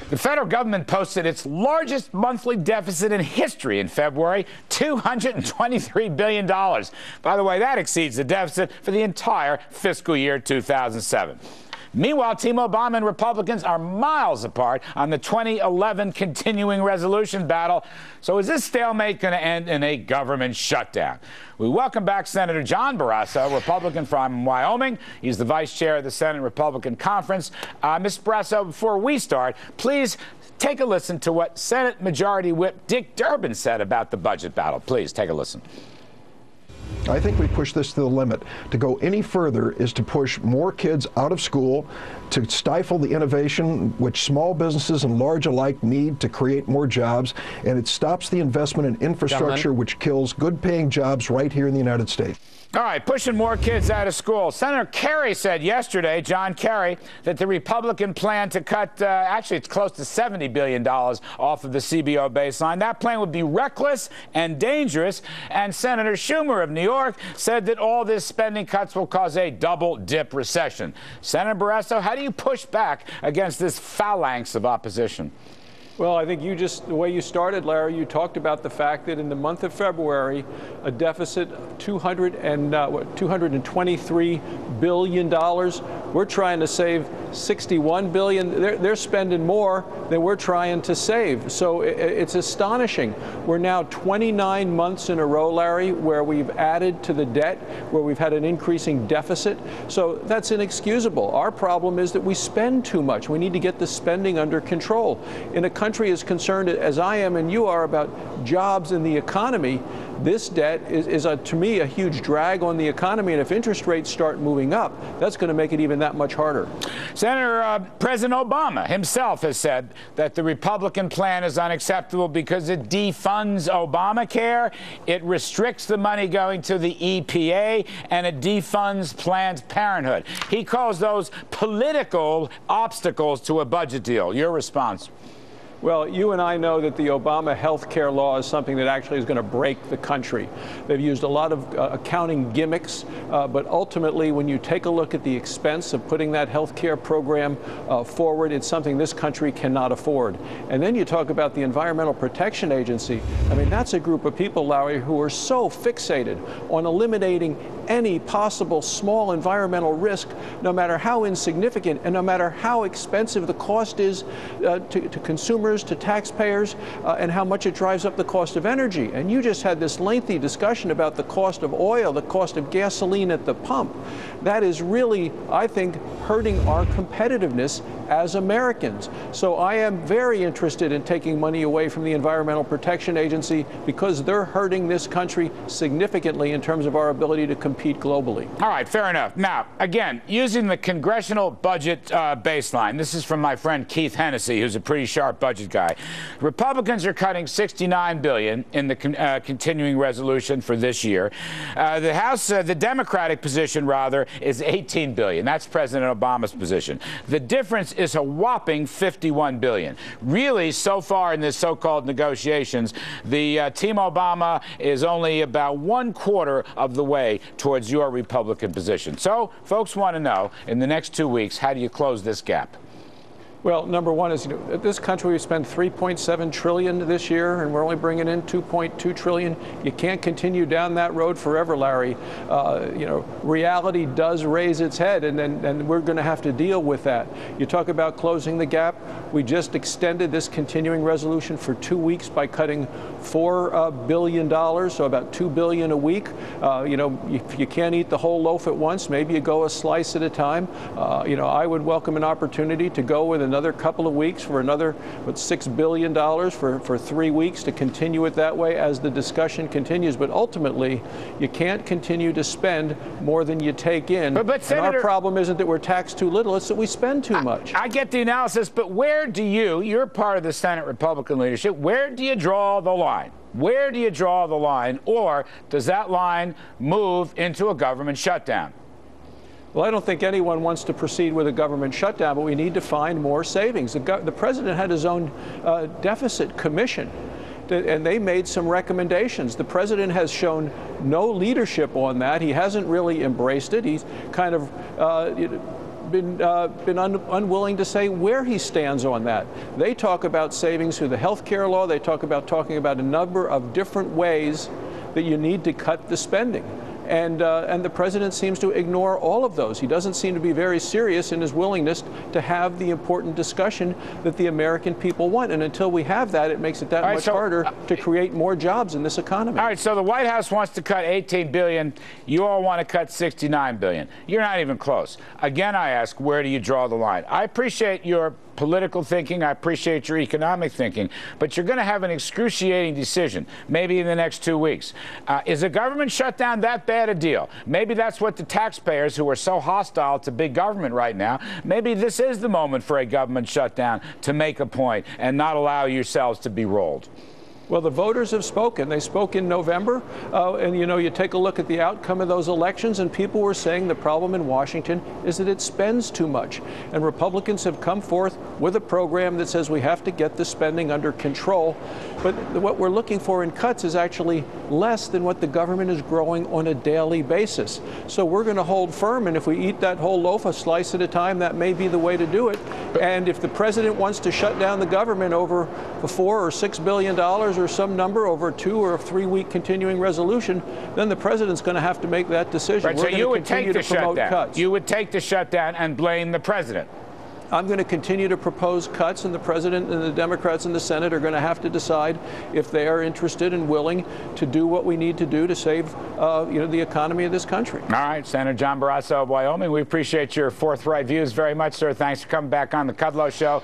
The federal government posted its largest monthly deficit in history in February, $223 billion. By the way, that exceeds the deficit for the entire fiscal year 2007. Meanwhile, Team Obama and Republicans are miles apart on the 2011 continuing resolution battle. So is this stalemate going to end in a government shutdown? We welcome back Senator John Barrasso, Republican from Wyoming. He's the vice chair of the Senate Republican Conference. Mr. Barrasso, before we start, please take a listen to what Senate Majority Whip Dick Durbin said about the budget battle. Please take a listen. I think we push this to the limit. To go any further is to push more kids out of school, to stifle the innovation which small businesses and large alike need to create more jobs, and it stops the investment in infrastructure which kills good-paying jobs right here in the United States. All right, pushing more kids out of school. Senator Kerry said yesterday, John Kerry, that the Republican plan to cut, actually it's close to $70 billion off of the CBO baseline. That plan would be reckless and dangerous. And Senator Schumer of New York said that all this spending cuts will cause a double-dip recession. Senator Barrasso, how do you push back against this phalanx of opposition? Well, I think the way you started, Larry, you talked about the fact that in the month of February, a deficit of $223 billion. We're trying to save $61 billion. They're spending more than we're trying to save. So it's astonishing. We're now 29 months in a row, Larry, where we've added to the debt, where we've had an increasing deficit. So that's inexcusable. Our problem is that we spend too much. We need to get the spending under control. In a country as concerned as I am and you are about jobs and the economy, this debt is to me, a huge drag on the economy. And if interest rates start moving up, that's going to make it even that much harder. Senator, President Obama himself has said that the Republican plan is unacceptable because it defunds Obamacare, it restricts the money going to the EPA, and it defunds Planned Parenthood. He calls those political obstacles to a budget deal. Your response? Well, you and I know that the Obama health care law is something that actually is going to break the country. They've used a lot of accounting gimmicks, but ultimately, when you take a look at the expense of putting that health care program forward, it's something this country cannot afford. And then you talk about the Environmental Protection Agency. I mean, that's a group of people, Larry, who are so fixated on eliminating any possible small environmental risk, no matter how insignificant and no matter how expensive the cost is to consumers, to taxpayers, and how much it drives up the cost of energy. And you just had this lengthy discussion about the cost of oil, the cost of gasoline at the pump. That is really, I think, hurting our competitiveness as Americans. So I am very interested in taking money away from the Environmental Protection Agency because they're hurting this country significantly in terms of our ability to compete globally. All right, fair enough. Now, again, using the congressional budget baseline, this is from my friend Keith Hennessy, who's a pretty sharp budget guy. Republicans are cutting $69 billion in the continuing resolution for this year. The House, the Democratic position, rather, is $18 billion. That's President Obama's position. The difference is a whopping $51 billion. Really, so far in this so-called negotiations, the Team Obama is only about 1/4 of the way towards your Republican position. So, folks want to know, in the next 2 weeks, how do you close this gap? Well, number one is, this country, we spent $3.7 trillion this year, and we're only bringing in $2.2 trillion. You can't continue down that road forever, Larry. Reality does raise its head, and we're going to have to deal with that. You talk about closing the gap. We just extended this continuing resolution for 2 weeks by cutting $4 billion, so about $2 billion a week. If you can't eat the whole loaf at once, maybe you go a slice at a time. I would welcome an opportunity to go with another couple of weeks for another $6 billion for 3 weeks to continue it that way as the discussion continues. But ultimately, you can't continue to spend more than you take in. But Senator, and our problem isn't that we're taxed too little, it's that we spend too much. I get the analysis, but where do you're part of the Senate Republican leadership, where do you draw the line? Where do you draw the line? Or does that line move into a government shutdown? Well, I don't think anyone wants to proceed with a government shutdown, but we need to find more savings. The president had his own deficit commission, and they made some recommendations. The president has shown no leadership on that. He hasn't really embraced it. He's kind of been unwilling to say where he stands on that. They talk about savings through the health care law. They talk about a number of different ways that you need to cut the spending. And the president seems to ignore all of those. He doesn't seem to be very serious in his willingness to have the important discussion that the American people want. And until we have that, it makes it that much harder to create more jobs in this economy. All right, so the White House wants to cut $18 billion. You all want to cut $69 billion. You're not even close. Again, I ask, where do you draw the line? I appreciate your political thinking. I appreciate your economic thinking. But you're going to have an excruciating decision, maybe in the next 2 weeks. Is a government shutdown that bad a deal? Maybe that's what the taxpayers who are so hostile to big government right now, maybe this is the moment for a government shutdown to make a point and not allow yourselves to be rolled. Well, the voters have spoken. They spoke in November, and you take a look at the outcome of those elections, and people were saying the problem in Washington is that it spends too much. And Republicans have come forth with a program that says we have to get the spending under control. But what we're looking for in cuts is actually less than what the government is growing on a daily basis. So we're going to hold firm, and if we eat that whole loaf a slice at a time, that may be the way to do it. And if the president wants to shut down the government over the $4 or $6 billion or some number over a 2 or 3 week continuing resolution, then the president's going to have to make that decision. Right, so you would take the shutdown. You would take the shutdown and blame the president. I'm going to continue to propose cuts, and the president and the Democrats in the Senate are going to have to decide if they are interested and willing to do what we need to do to save, the economy of this country. All right, Senator John Barrasso of Wyoming, we appreciate your forthright views very much, sir. Thanks for coming back on the Kudlow Show.